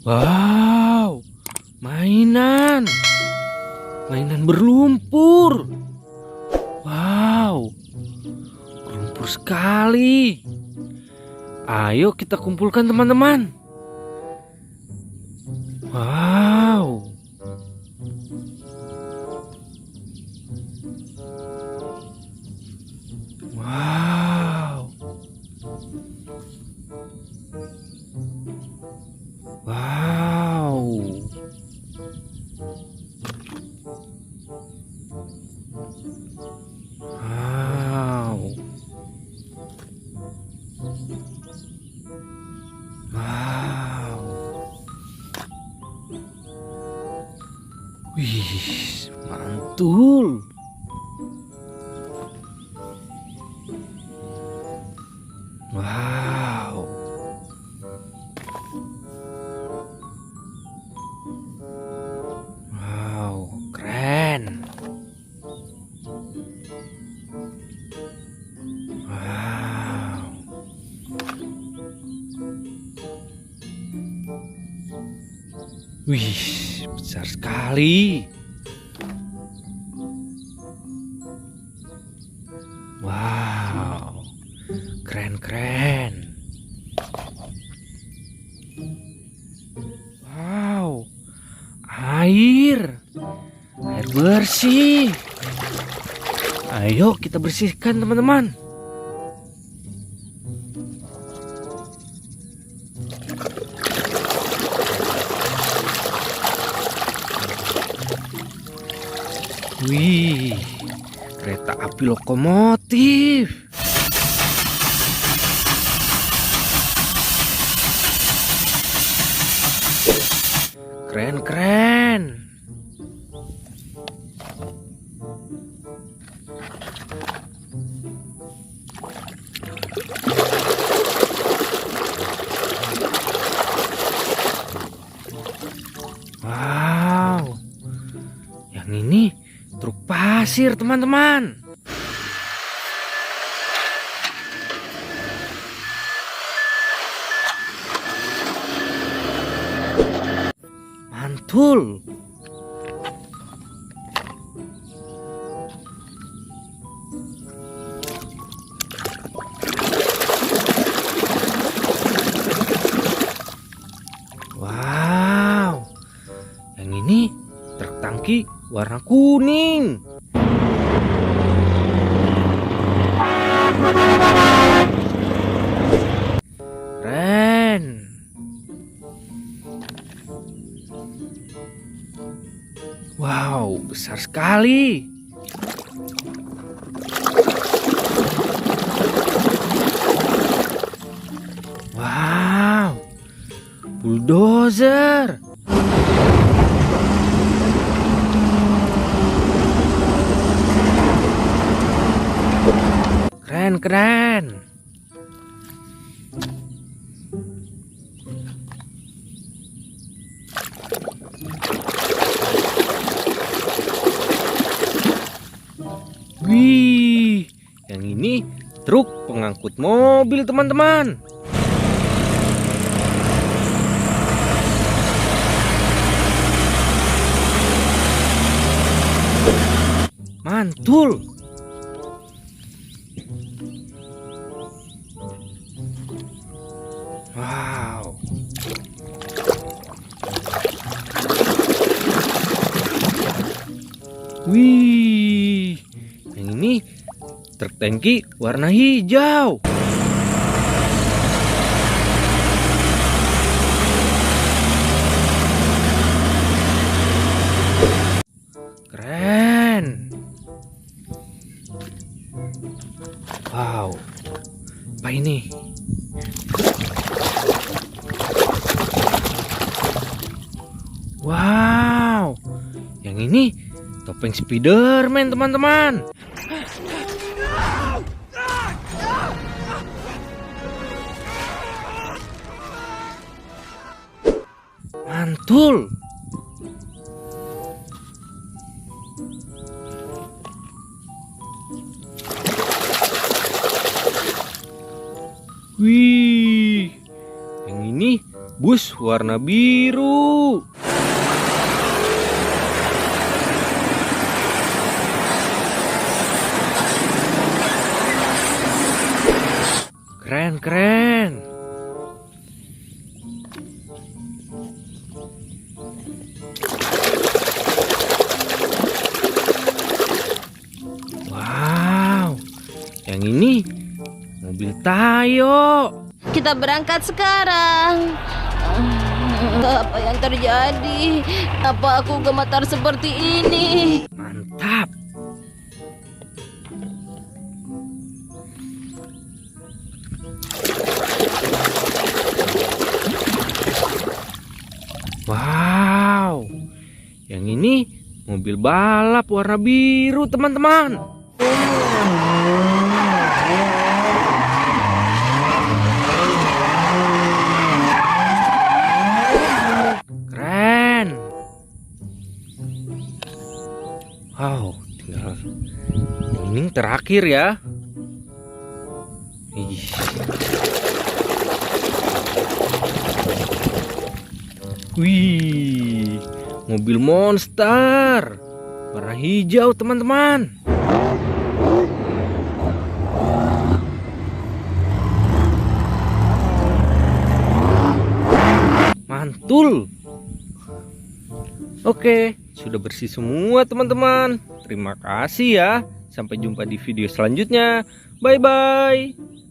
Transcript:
Wow, mainan. Mainan berlumpur. Wow, berlumpur sekali. Ayo kita kumpulkan teman-teman. Wow. Wow. Wow. Wow. Wow. Wih, mantul. Wow. Wow, keren. Wow. Wih, besar sekali. Wow, keren-keren. Wow, air bersih. Ayo kita bersihkan teman-teman. Wih, kereta api lokomotif. Keren-keren. Wow, yang ini truk pasir teman-teman. Mantul. Wow, yang ini truk tangki warna kuning. Keren. Wow, besar sekali. Wow, bulldozer. Keren-keren. Wih, yang ini truk pengangkut mobil teman-teman. Mantul. Wow. Wih, yang ini truk tangki warna hijau. Keren. Wow, apa ini? Wow, yang ini topeng Spiderman teman-teman. Mantul. Wih, yang ini bus bus warna biru. Keren, keren. Wow, yang ini mobil Tayo. Kita berangkat sekarang. Apa yang terjadi? Apa aku gemetar seperti ini? Mantap. Wow, yang ini mobil balap warna biru, teman-teman. Keren. Wow, tinggal ini terakhir ya. Ih. Wih, mobil monster warna hijau, teman-teman. Mantul. Oke, sudah bersih semua, teman-teman. Terima kasih ya. Sampai jumpa di video selanjutnya. Bye-bye.